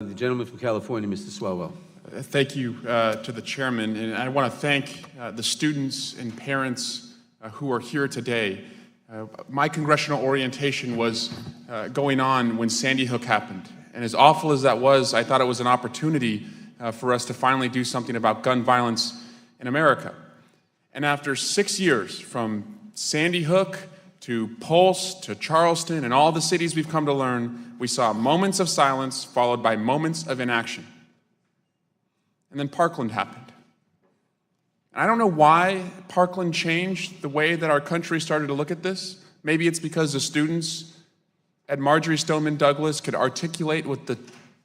The gentleman from California, Mr. Swalwell. Thank you to the chairman, and I want to thank the students and parents who are here today. My congressional orientation was going on when Sandy Hook happened, and as awful as that was, I thought it was an opportunity for us to finally do something about gun violence in America. And after 6 years, from Sandy Hook to Pulse to Charleston and all the cities we've come to learn, we saw moments of silence followed by moments of inaction. And then Parkland happened. And I don't know why Parkland changed the way that our country started to look at this. Maybe it's because the students at Marjory Stoneman Douglas could articulate what the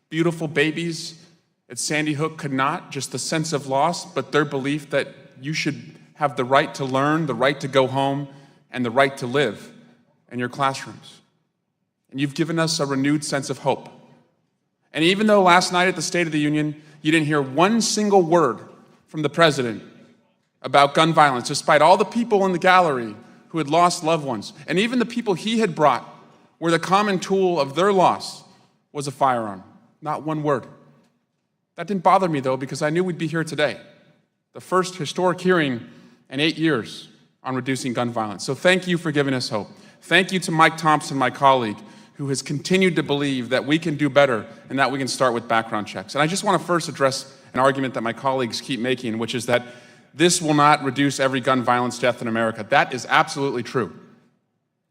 beautiful babies at Sandy Hook could not, just the sense of loss, but their belief that you should have the right to learn, the right to go home, and the right to live in your classrooms. And you've given us a renewed sense of hope. And even though last night at the State of the Union, you didn't hear one single word from the president about gun violence, despite all the people in the gallery who had lost loved ones, and even the people he had brought, where the common tool of their loss was a firearm. Not one word. That didn't bother me, though, because I knew we'd be here today. The first historic hearing in 8 years on reducing gun violence. So thank you for giving us hope. Thank you to Mike Thompson, my colleague, who has continued to believe that we can do better and that we can start with background checks. And I just want to first address an argument that my colleagues keep making, which is that this will not reduce every gun violence death in America. That is absolutely true.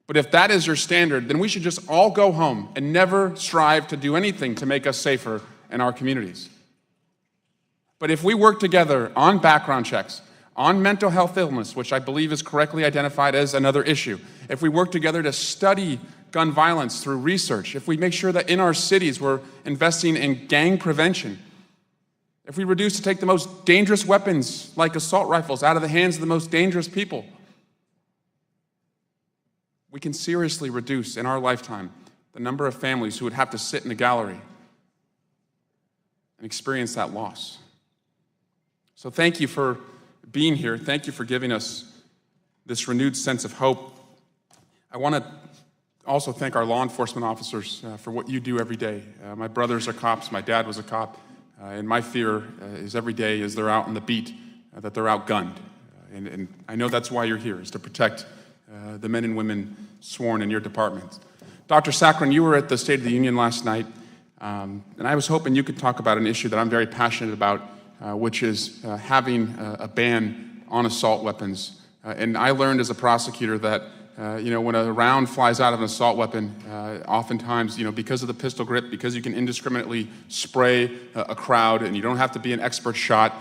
But if that is your standard, then we should just all go home and never strive to do anything to make us safer in our communities. But if we work together on background checks, on mental health illness, which I believe is correctly identified as another issue, if we work together to study gun violence through research, if we make sure that in our cities we're investing in gang prevention, if we reduce to take the most dangerous weapons like assault rifles out of the hands of the most dangerous people, we can seriously reduce in our lifetime the number of families who would have to sit in a gallery and experience that loss. So thank you for being here. Thank you for giving us this renewed sense of hope. I want to also thank our law enforcement officers for what you do every day. My brothers are cops, my dad was a cop, and my fear is every day as they're out on the beat that they're outgunned. And I know that's why you're here, is to protect the men and women sworn in your department. Dr. Saccharin, you were at the State of the Union last night, and I was hoping you could talk about an issue that I'm very passionate about, which is having a ban on assault weapons. And I learned as a prosecutor that when a round flies out of an assault weapon, oftentimes, because of the pistol grip, because you can indiscriminately spray a crowd and you don't have to be an expert shot,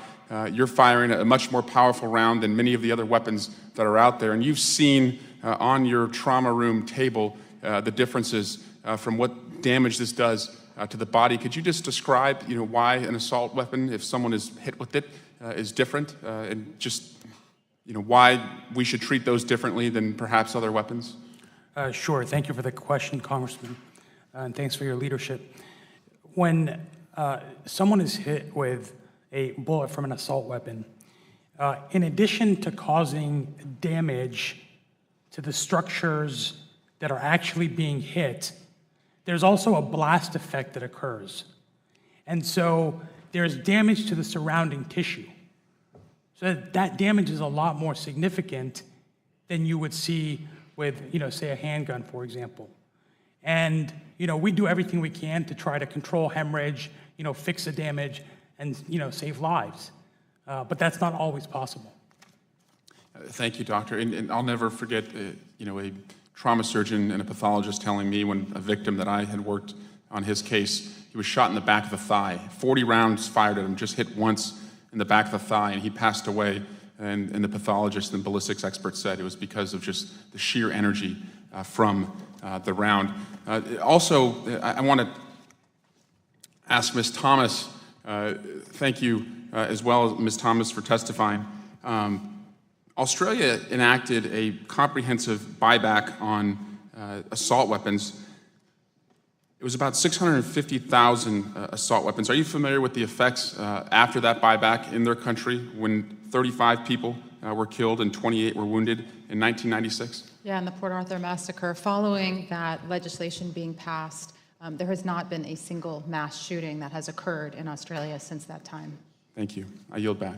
you're firing a much more powerful round than many of the other weapons that are out there. And you've seen on your trauma room table the differences from what damage this does to the body. Could you just describe, why an assault weapon, if someone is hit with it, is different, and just, why we should treat those differently than perhaps other weapons? Sure. Thank you for the question, Congressman, and thanks for your leadership. When someone is hit with a bullet from an assault weapon, in addition to causing damage to the structures that are actually being hit, there's also a blast effect that occurs. And so there's damage to the surrounding tissue. So that damage is a lot more significant than you would see with, say a handgun, for example. And, we do everything we can to try to control hemorrhage, fix the damage, and, save lives. But that's not always possible. Thank you, doctor. And I'll never forget, a trauma surgeon and a pathologist telling me when a victim that I had worked on his case, he was shot in the back of the thigh. 40 rounds fired at him, just hit once in the back of the thigh, and he passed away. And the pathologist and ballistics expert said it was because of just the sheer energy from the round. Also, I want to ask Ms. Thomas, thank you as well, Ms. Thomas, for testifying. Australia enacted a comprehensive buyback on assault weapons. It was about 650,000 assault weapons. Are you familiar with the effects after that buyback in their country when 35 people were killed and 28 were wounded in 1996? Yeah, in the Port Arthur massacre. Following that legislation being passed, There has not been a single mass shooting that has occurred in Australia since that time. Thank you. I yield back.